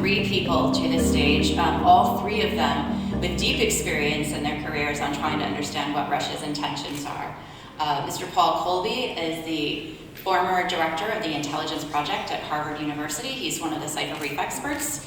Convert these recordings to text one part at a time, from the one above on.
three people to the stage, all three of them with deep experience in their careers on trying to understand what Russia's intentions are. Mr. Paul Kolbe is the former director of the Intelligence Project at Harvard University. He's one of the Cipher Brief experts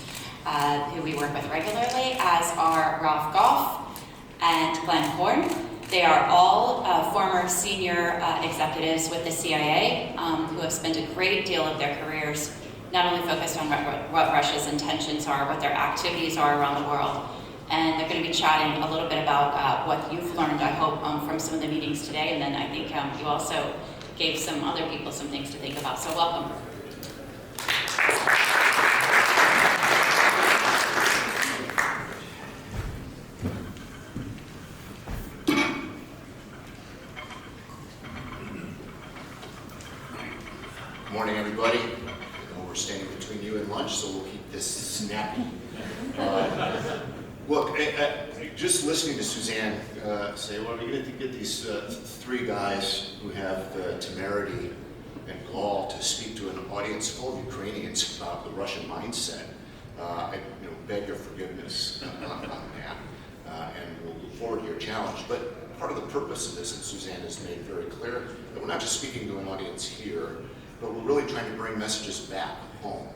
who we work with regularly, as are Ralph Goff and Glenn Horn. They are all former senior executives with the CIA who have spent a great deal of their careers not only focused on what Russia's intentions are, what their activities are around the world. And they're going to be chatting a little bit about what you've learned, I hope, from some of the meetings today. And then I think you also gave some other people some things to think about. So welcome. Good morning, everybody. I know we're standing between you and lunch, so we'll keep this snappy. Look, just listening to Suzanne say, well, you're going to get these three guys who have the temerity and gall to speak to an audience full of Ukrainians about the Russian mindset. I beg your forgiveness on that, and we'll look forward to your challenge. But part of the purpose of this, and Suzanne has made very clear, that we're not just speaking to an audience here, but we're really trying to bring messages back home,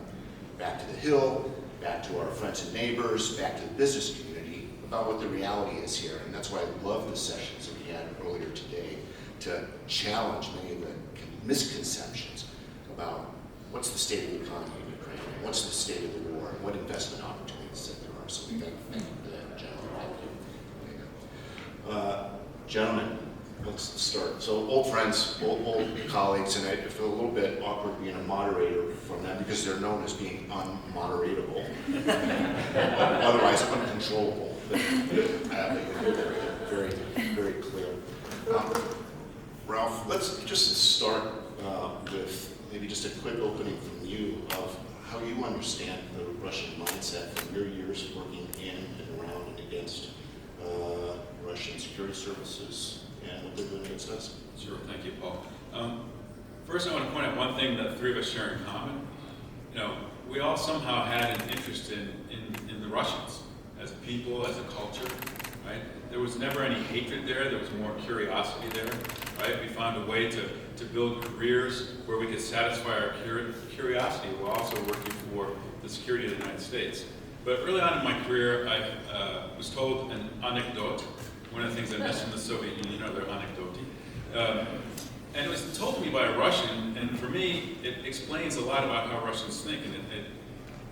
back to the Hill, back to our friends and neighbors, back to the business community about what the reality is here. And that's why I love the sessions that we had earlier today to challenge many of the misconceptions about what's the state of the economy in Ukraine, and what's the state of the war, and what investment opportunities that there are. So we thank you for that, gentlemen. Thank you. Gentlemen, let's start. So old friends, old colleagues, and I feel a little bit awkward being a moderator from them because they're known as being unmoderatable, otherwise uncontrollable. But very, very clear. Ralph, let's just start with maybe just a quick opening from you of how you understand the Russian mindset from your years working in and around and against Russian security services and what they're doing against us. Sure, thank you, Paul. First, I want to point out one thing that the three of us share in common. We all somehow had an interest in the Russians as a people, as a culture, right? There was never any hatred there. There was more curiosity there, right? We found a way to build careers where we could satisfy our curiosity while also working for the security of the United States. But early on in my career, I was told an anecdote. One of the things I missed from the Soviet Union are their anecdote. And it was told to me by a Russian, and for me, it explains a lot about how Russians think, and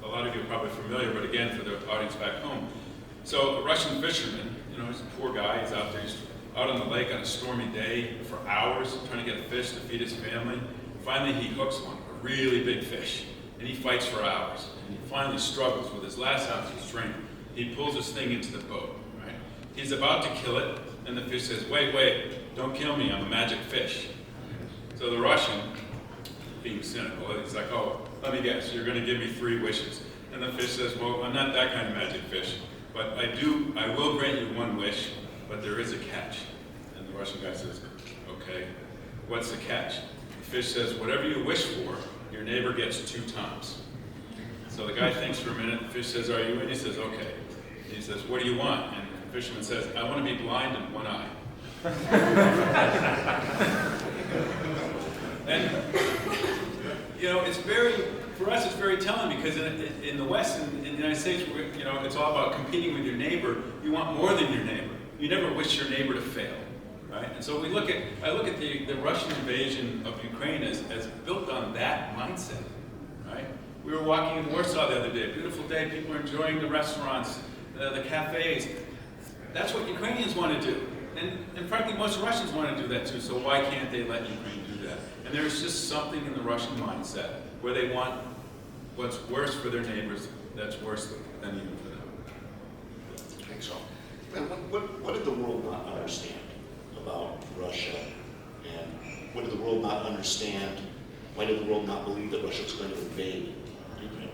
a lot of you are probably familiar, but again, for the audience back home. So a Russian fisherman, he's a poor guy, he's out there, he's out on the lake on a stormy day for hours, trying to get a fish to feed his family. Finally, he hooks one, a really big fish, and he fights for hours. And he finally struggles with his last ounce of strength. He pulls this thing into the boat, right? He's about to kill it, and the fish says, wait, don't kill me, I'm a magic fish. So the Russian, being cynical, he's like, oh, let me guess, you're going to give me 3 wishes. And the fish says, well, I'm not that kind of magic fish, but I will grant you 1 wish, but there is a catch. And the Russian guy says, okay, what's the catch? The fish says, whatever you wish for, your neighbor gets 2 times. So the guy thinks for a minute, the fish says, are you in? He says, okay. And he says, what do you want? And the fisherman says, I want to be blind in 1 eye. And, for us, it's very telling because in the West, in the United States, it's all about competing with your neighbor. You want more than your neighbor. You never wish your neighbor to fail, right? And so I look at the Russian invasion of Ukraine as built on that mindset, right? We were walking in Warsaw the other day, beautiful day, people are enjoying the restaurants, the cafes. That's what Ukrainians want to do. And frankly, most Russians want to do that too, so why can't they let Ukraine do that? And there's just something in the Russian mindset where they want what's worse for their neighbors that's worse than even for them. I think so. And what did the world not understand about Russia? And what did the world not understand? Why did the world not believe that Russia was going to invade Ukraine?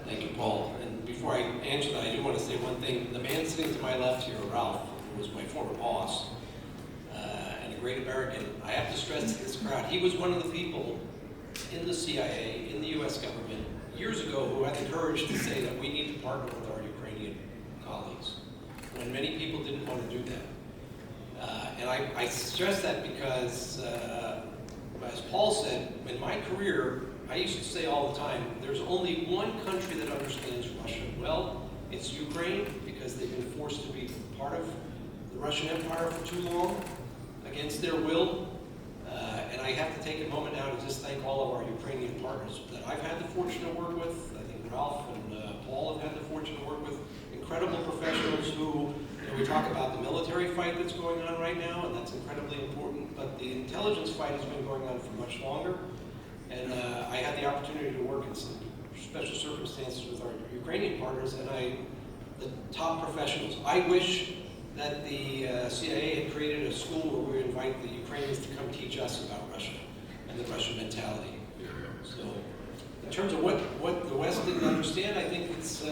Thank you, Paul. And before I answer that, I do want to say one thing. The man sitting to my left here, Ralph, who was my former boss, and a great American, I have to stress to this crowd, he was one of the people in the CIA, in the US government, years ago who had the courage to say that we need to partner with our Ukrainian colleagues, when many people didn't want to do that. And I stress that because, as Paul said, in my career, I used to say all the time, there's only one country that understands Russia well. It's Ukraine, because they've been forced to be part of the Russian Empire for too long, against their will. And I have to take a moment now to just thank all of our Ukrainian partners that I've had the fortune to work with. I think Ralph and Paul have had the fortune to work with incredible professionals who, we talk about the military fight that's going on right now, and that's incredibly important, but the intelligence fight has been going on for much longer. And I had the opportunity to work in some special circumstances with our Ukrainian partners, and the top professionals. I wish that the CIA had created a school where we would invite the Ukrainians to come teach us about Russia and the Russian mentality. So, in terms of what the West didn't understand, I think it's,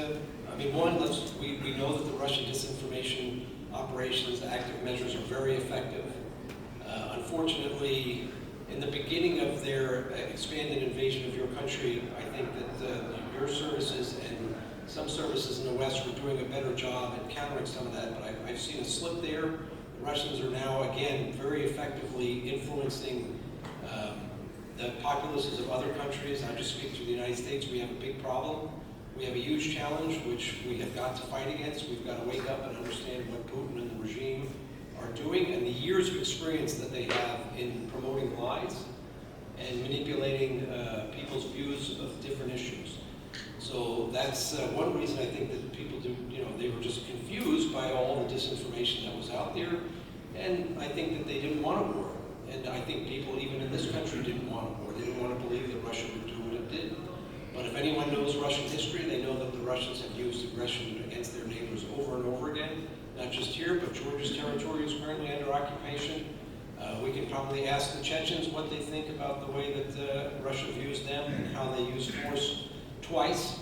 one, we know that the Russian disinformation operations, active measures are very effective. Unfortunately, in the beginning of their expanded invasion of your country, I think that your services and some services in the West were doing a better job at countering some of that, but I've seen a slip there. The Russians are now, again, very effectively influencing the populaces of other countries. I just speak to the United States. We have a big problem. We have a huge challenge, which we have got to fight against. We've got to wake up and understand what Putin and the regime are doing, and the years of experience that they have in promoting lies and manipulating people's views of different issues. So that's one reason I think that people do, they were just confused by all the disinformation that was out there, and I think that they didn't want a war. And I think people, even in this country, didn't want a war. They didn't want to believe that Russia would do what it did. But if anyone knows Russian history, they know that the Russians have used aggression against their neighbors over and over again, not just here, but Georgia's territory is currently under occupation. We can probably ask the Chechens what they think about the way that Russia views them and how they use force twice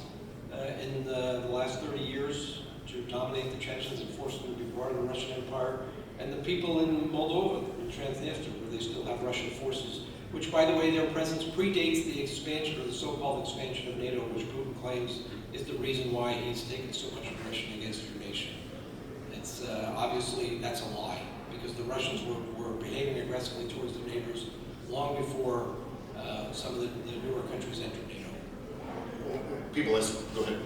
in the last 30 years to dominate the Chechens and force them to be part of the Russian Empire. And the people in Moldova, in Transnistria, where they still have Russian forces, which, by the way, their presence predates the expansion, or the so-called expansion of NATO, which Putin claims is the reason why he's taken so much aggression against your nation. It's obviously, that's a lie, because the Russians were behaving aggressively towards their neighbors long before some of the newer countries entered NATO. People, go ahead.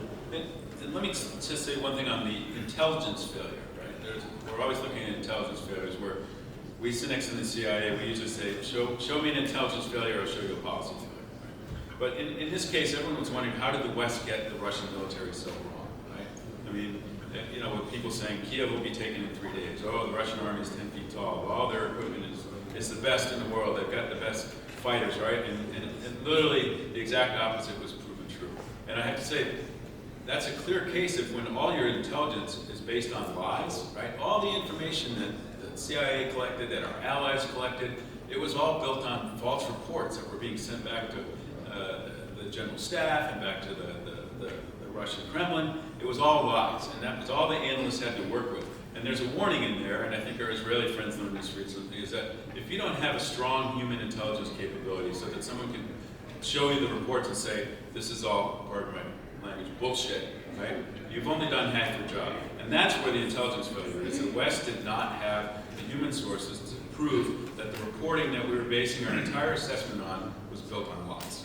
And let me just say one thing on the intelligence failure, right? We're always looking at intelligence failures where we sit next to the CIA, we usually say, show me an intelligence failure, I'll show you a policy failure. Right? But in this case, everyone was wondering, how did the West get the Russian military so wrong, right? I mean, with people saying Kyiv will be taken in 3 days. Oh, the Russian army is 10 feet tall. All their equipment is the best in the world. They've got the best fighters, right? And literally the exact opposite was proven true. And I have to say, that's a clear case of when all your intelligence is based on lies, right? All the information that the CIA collected, that our allies collected, it was all built on false reports that were being sent back to the general staff and back to the Russian Kremlin. It was all lies, and that was all the analysts had to work with. And there's a warning in there, and I think our Israeli friends learned this recently, is that if you don't have a strong human intelligence capability so that someone can show you the reports and say, this is all, pardon my language, bullshit, right? You've only done half your job. And that's where the intelligence failure is. The West did not have the human sources to prove that the reporting that we were basing our entire assessment on was built on lies.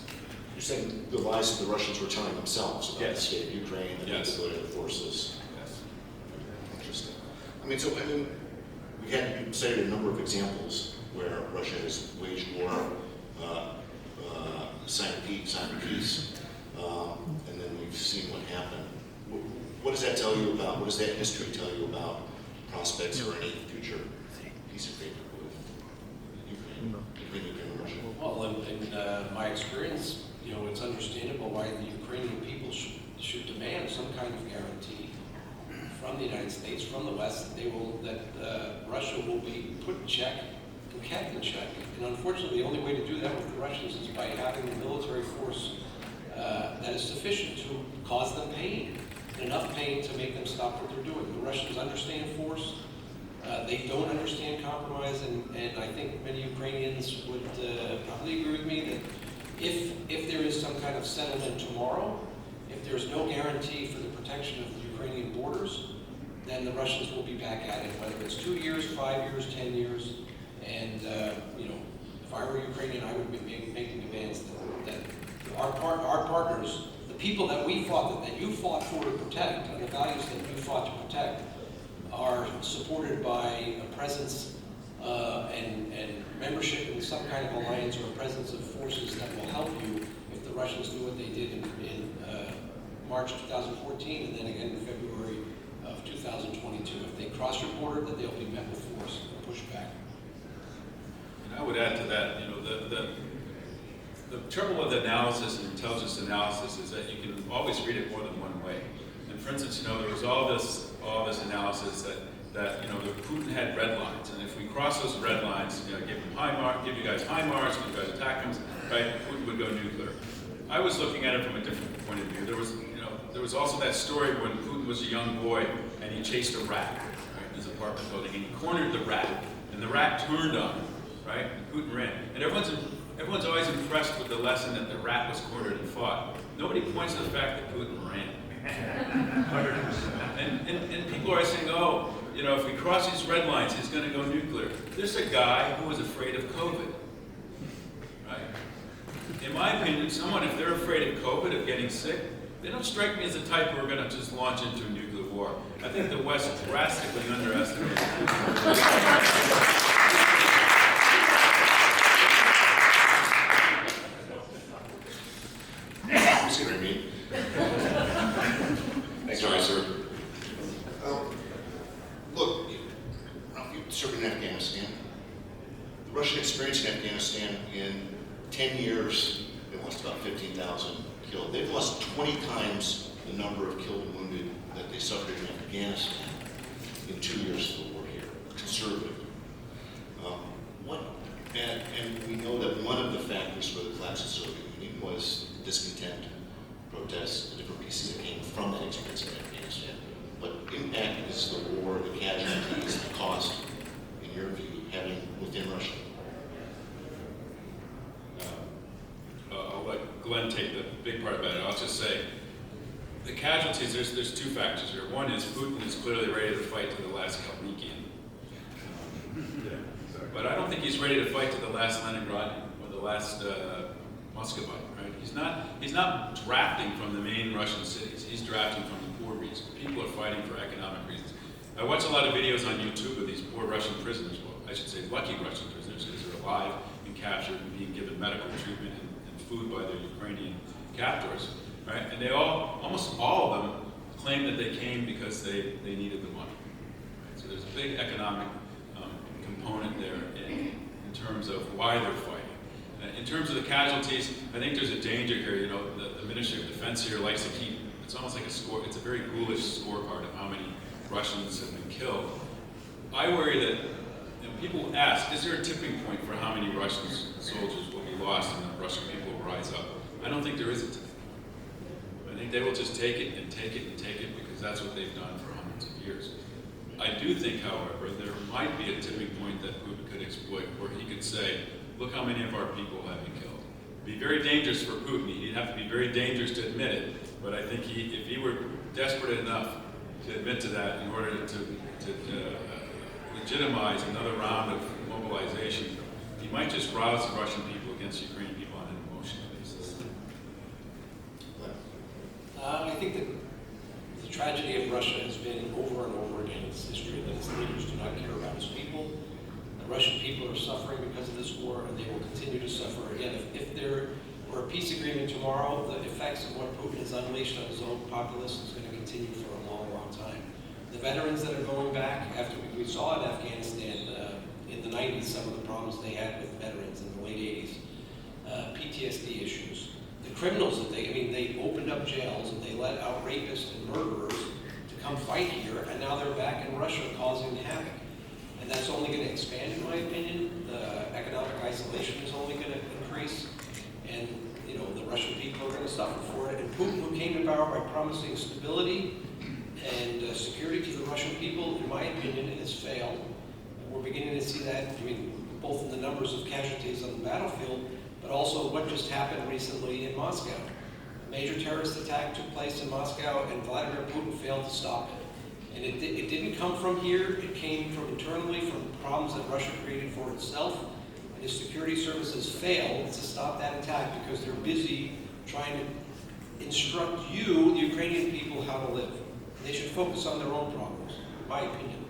You're saying the lies the Russians were telling themselves about the state of Ukraine, the capability of the forces. Yes. Interesting. You cited a number of examples where Russia has waged war, signed peace, and then we've seen what happened. What does that tell you about, what does that history tell you about prospects for any future peace agreement with Ukraine, and Russia? Well, in my experience, it's understandable why the Ukrainian people should demand some kind of guarantee from the United States, from the West, that Russia will be put in check and kept in check. And unfortunately, the only way to do that with the Russians is by having a military force that is sufficient to cause them pain, enough pain to make them stop what they're doing. The Russians understand force. They don't understand compromise, and I think many Ukrainians would probably agree with me that if there is some kind of settlement tomorrow, if there's no guarantee for the protection of the Ukrainian borders, then the Russians will be back at it, whether it's 2 years, 5 years, 10 years. And, if I were Ukrainian, I would be making demands that our partners, the people that we fought, that you fought for to protect, and the values that you fought to protect, are supported by a presence and membership in some kind of alliance or a presence of forces that will help you if the Russians do what they did in March 2014 and then again in February of 2022. If they cross your border, that they'll be met with force and pushback. And I would add to that, the trouble with analysis and intelligence analysis is that you can always read it more than one way. And for instance, there was all this analysis that Putin had red lines, and if we cross those red lines, give you guys high marks, when you guys attack them, right, Putin would go nuclear. I was looking at it from a different point of view. There was also that story when Putin was a young boy and he chased a rat, right, in his apartment building, and he cornered the rat, and the rat turned on him, right, and Putin ran. And everyone's always impressed with the lesson that the rat was cornered and fought. Nobody points to the fact that Putin ran. 100%. And people are saying, if we cross these red lines, he's going to go nuclear. There's a guy who was afraid of COVID, right? In my opinion, someone, if they're afraid of COVID, of getting sick, they don't strike me as the type who are going to just launch into a nuclear war. I think the West drastically underestimates Sorry, sir. Look, you serving in Afghanistan. The Russian experience in Afghanistan in 10 years, they lost about 15,000 killed. They've lost 20 times the number of killed and wounded that they suffered in Afghanistan in 2 years of the war here. Conservative. And we know that one of the factors for the collapse of the Soviet Union was discontent, protests, the different pieces that came from that experience in Afghanistan. What impact is the war, the casualties, the cost, in your view, having within Russia? I'll let Glenn take the big part about it. I'll just say, the casualties, there's two factors here. One is Putin is clearly ready to fight to the last Kalmykian. But I don't think he's ready to fight to the last Leningrad or the last Muscovite, right? He's not drafting from the main Russian cities. He's drafting from the poor regions. People are fighting for economic reasons. I watch a lot of videos on YouTube of these poor Russian prisoners, well, I should say lucky Russian prisoners, because they're alive and captured and being given medical treatment and food by their Ukrainian captors, right? And they almost all of them claim that they came because they needed the money. Right? So there's a big economic component there in terms of why they're fighting. In terms of the casualties, I think there's a danger here. The Ministry of Defense here likes to keep, it's almost like a score, it's a very ghoulish scorecard of how many Russians have been killed. I worry that people ask, is there a tipping point for how many Russian soldiers will be lost and the Russian people will rise up? I don't think there is a tipping point. I think they will just take it and take it and take it because that's what they've done for hundreds of years. I do think, however, there might be a tipping point that Putin could exploit where he could say, look how many of our people have been killed. It'd be very dangerous for Putin. He'd have to be very dangerous to admit it, but I think if he were desperate enough to admit to that in order to legitimize another round of mobilization, he might just rouse the Russian people against Ukrainian people on an emotional basis. I think that the tragedy of Russia has been over and over again in its history that its leaders do not care about its people. The Russian people are suffering because of this war, and they will continue to suffer. Again, if there were a peace agreement tomorrow, the effects of what Putin has unleashed on his own populace is going to continue for a long, long time. The veterans that are going back, after we saw in Afghanistan in the 90s some of the problems they had with veterans in the late 80s, PTSD issues. The criminals that they opened up jails and they let out rapists and murderers to come fight here, and now they're back in Russia causing havoc. And that's only going to expand, in my opinion. The economic isolation is only going to increase, and the Russian people are going to suffer for it. And Putin, who came to power by promising stability and security to the Russian people, in my opinion, has failed. And we're beginning to see that. Both in the numbers of casualties on the battlefield, but also what just happened recently in Moscow. A major terrorist attack took place in Moscow, and Vladimir Putin failed to stop it. And it didn't come from here, it came from internally, from problems that Russia created for itself. And his security services failed to stop that attack because they're busy trying to instruct you, the Ukrainian people, how to live. They should focus on their own problems, in my opinion.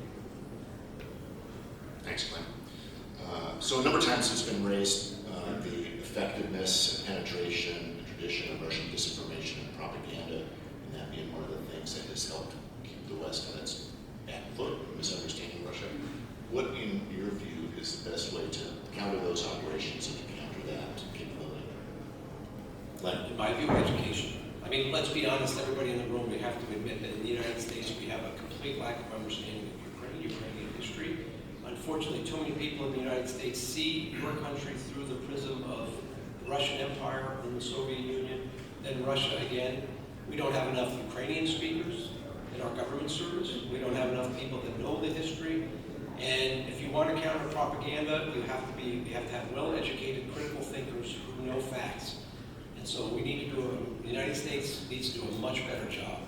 Thanks, Glenn. So a number of times it's been raised, the effectiveness and penetration, the tradition of Russian disinformation and propaganda, and that being one of the things that has helped keep the West on its back foot, misunderstanding Russia. What, in your view, is the best way to counter those operations and to counter that capability? Glenn? In my view, education. I mean, let's be honest, everybody in the room, we have to admit that in the United States, we have a complete lack of understanding of Ukrainian history. Unfortunately, too many people in the United States see your country through the prism of the Russian Empire and the Soviet Union, then Russia again. We don't have enough Ukrainian speakers in our government service. We don't have enough people that know the history. And if you want to counter propaganda, you have to have well-educated, critical thinkers who know facts. And so we need to the United States needs to do a much better job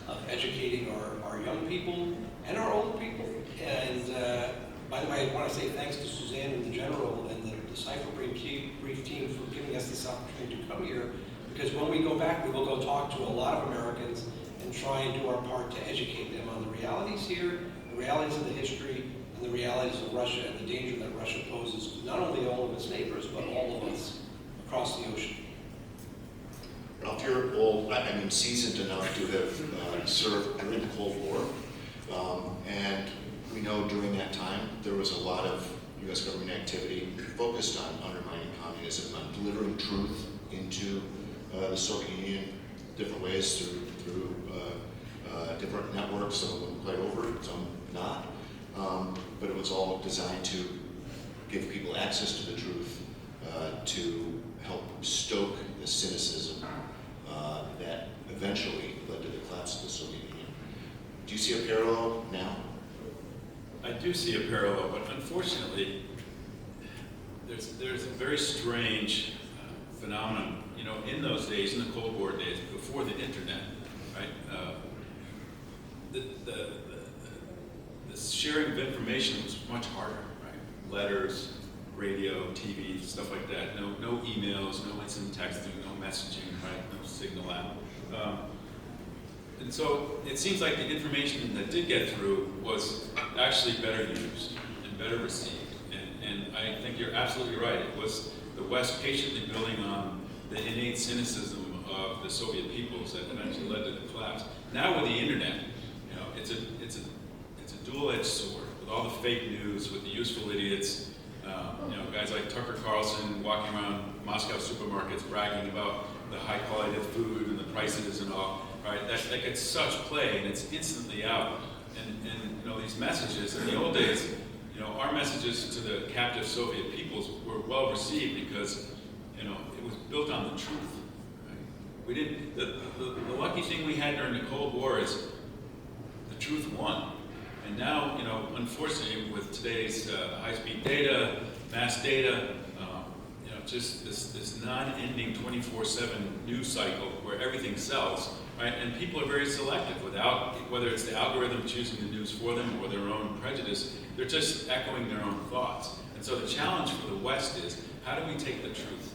of educating our young people and our old people. And by the way, I want to say thanks to Suzanne and the General and the Cipher Brief team for giving us this opportunity to come here, because when we go back, we will go talk to a lot of Americans and try and do our part to educate them on the realities here, the realities of the history, and the realities of Russia and the danger that Russia poses to not only all of its neighbors, but all of us across the ocean. Ralph, you're old, seasoned enough to have served during the Cold War, and we know during that time there was a lot of U.S. government activity focused on undermining communism, on delivering truth into the Soviet Union, different ways through different networks. Some of them quite overt, some not, but it was all designed to give people access to the truth, to help stoke the cynicism that eventually led to the collapse of the Soviet Union. Do you see a parallel now? I do see a parallel, but unfortunately, there's a very strange phenomenon. You know, in those days, in the Cold War days, before the internet, right? The sharing of information was much harder, right? Letters, radio, TV, stuff like that. No emails, no instant texting, no messaging, right? No signal app. And so it seems like the information that did get through was actually better used and better received. And I think you're absolutely right. It was the West patiently building on the innate cynicism of the Soviet peoples that eventually led to the collapse. Now with the internet, you know, it's a dual-edged sword with all the fake news, with the useful idiots, you know, guys like Tucker Carlson walking around Moscow supermarkets bragging about the high quality of food and the prices and all. Right, that gets such play, and it's instantly out. And you know, these messages in the old days, you know, our messages to the captive Soviet peoples were well received because, you know, it was built on the truth. Right? We didn't. The lucky thing we had during the Cold War is the truth won. And now, you know, unfortunately, with today's high-speed data, mass data, you know, just this non-ending 24/7 news cycle where everything sells. Right? And people are very selective without, whether it's the algorithm choosing the news for them or their own prejudice, they're just echoing their own thoughts. And so the challenge for the West is, how do we take the truth?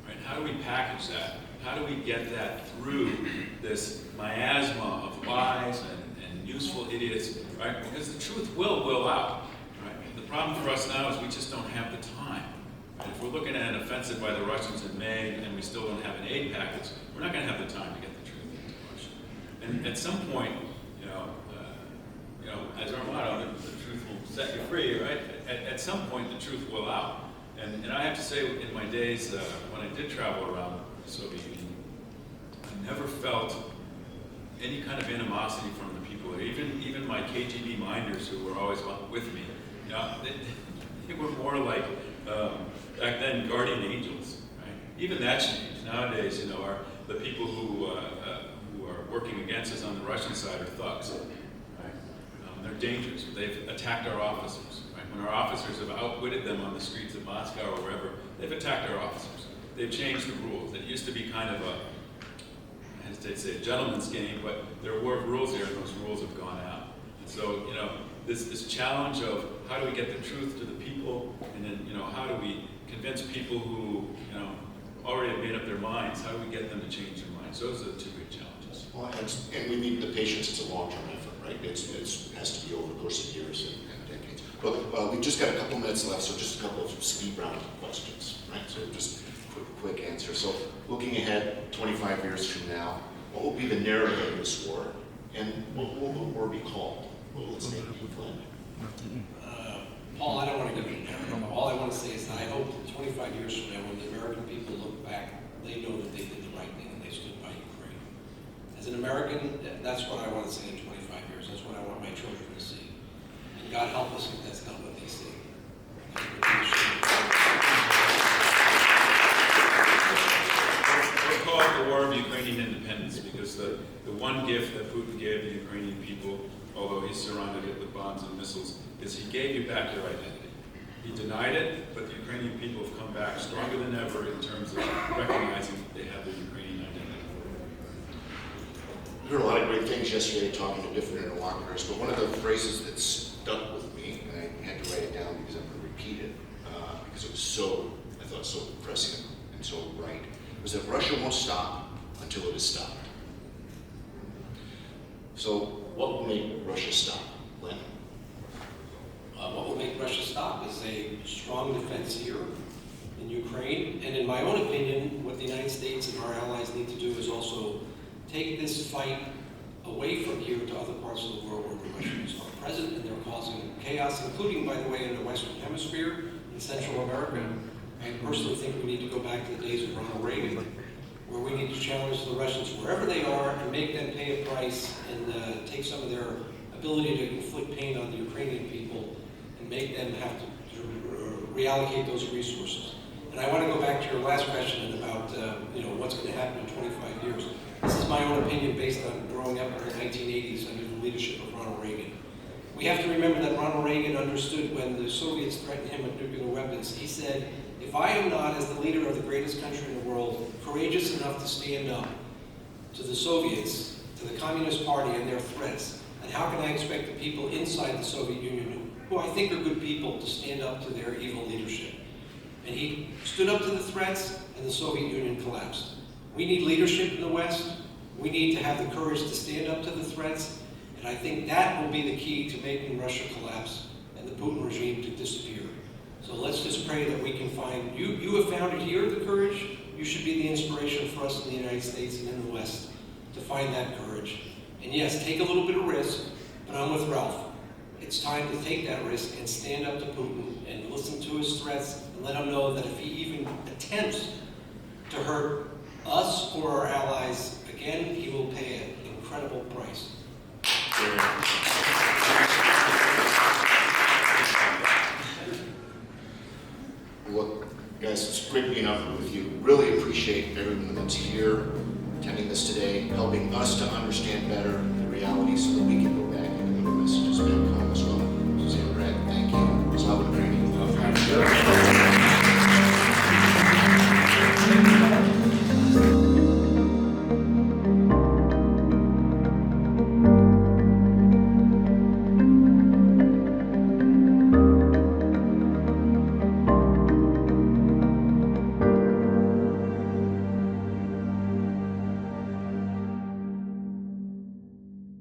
Right? How do we package that? How do we get that through this miasma of lies and useful idiots, right? Because the truth will out. Right? The problem for us now is we just don't have the time. Right? If we're looking at an offensive by the Russians in May and we still don't have an aid package, we're not going to have the time to get the truth. And at some point, you know, as our motto, the truth will set you free, right? At some point, the truth will out. And I have to say, in my days when I did travel around the Soviet Union, I never felt any kind of animosity from the people. Even my KGB minders who were always with me, you know, they were more like back then guardian angels, right? Even that changed. Nowadays, you know, the people who are working against us on the Russian side are thugs. Right? They're dangerous. They've attacked our officers. Right? When our officers have outwitted them on the streets of Moscow or wherever, they've attacked our officers. they've changed the rules. It used to be kind of a, I hesitate to say a gentleman's game, but there were rules here, and those rules have gone out. And so, this challenge of how do we get the truth to the people, and then, how do we convince people who, already have made up their minds, how do we get them to change their minds? Those are the two big challenges. Well, and we need the patience. It's a long-term effort, right? It has to be over the course of years and decades. But we've just got a couple minutes left, so just a couple of speed round questions, right? So just quick answer. So looking ahead 25 years from now, what will be the narrative of this war, and what will the war be called? What will its name be, Glenn? Paul, I don't want to give you a narrative. All I want to say is that I hope that 25 years from now, when the American people look back, they know that they did the right thing and they stood by Ukraine. As an American, that's what I want to say in 25 years. That's what I want my children to see. And God help us if that's not what they see. We'll call it the War of Ukrainian Independence, because the one gift that Putin gave the Ukrainian people, although he surrounded it with bombs and missiles, is he gave you back your identity. He denied it, but the Ukrainian people have come back stronger than ever in terms of recognizing that they have their Ukrainian identity. We heard a lot of great things yesterday talking to different interlocutors, but one of the phrases that stuck with me, and I had to write it down because I'm going to repeat it, because it was I thought so prescient and so right, was that Russia won't stop until it is stopped. So what will make Russia stop, Glenn? What will make Russia stop is a strong defense here in Ukraine. And in my own opinion, what the United States and our allies need to do is also take this fight away from here to other parts of the world where the Russians are present and they're causing chaos, including, by the way, in the Western Hemisphere, in Central America. I personally think we need to go back to the days of Ronald Reagan, where we need to challenge the Russians wherever they are and make them pay a price and take some of their ability to inflict pain on the Ukrainian people and make them have to reallocate those resources. And I want to go back to your last question about what's going to happen in 25 years. This is my own opinion based on growing up in the 1980s under the leadership of Ronald Reagan. We have to remember that Ronald Reagan understood when the Soviets threatened him with nuclear weapons. He said, if I am not, as the leader of the greatest country in the world, courageous enough to stand up to the Soviets, to the Communist Party and their threats, then how can I expect the people inside the Soviet Union, who I think are good people, to stand up to their evil leadership? And he stood up to the threats, and the Soviet Union collapsed. We need leadership in the West. We need to have the courage to stand up to the threats, and I think that will be the key to making Russia collapse and the Putin regime to disappear. So let's just pray that we can find, you have found it here, the courage. You should be the inspiration for us in the United States and in the West to find that courage. And yes, take a little bit of risk, but I'm with Ralph. It's time to take that risk and stand up to Putin and listen to his threats and let him know that if he even attempts to hurt us or our allies again, he will pay an incredible price. Look, guys, it's great being out with you. Really appreciate everyone that's here, attending this today, helping us to understand better the reality so that we can go back and deliver messages back home as well. Suzanne, Brad, thank you.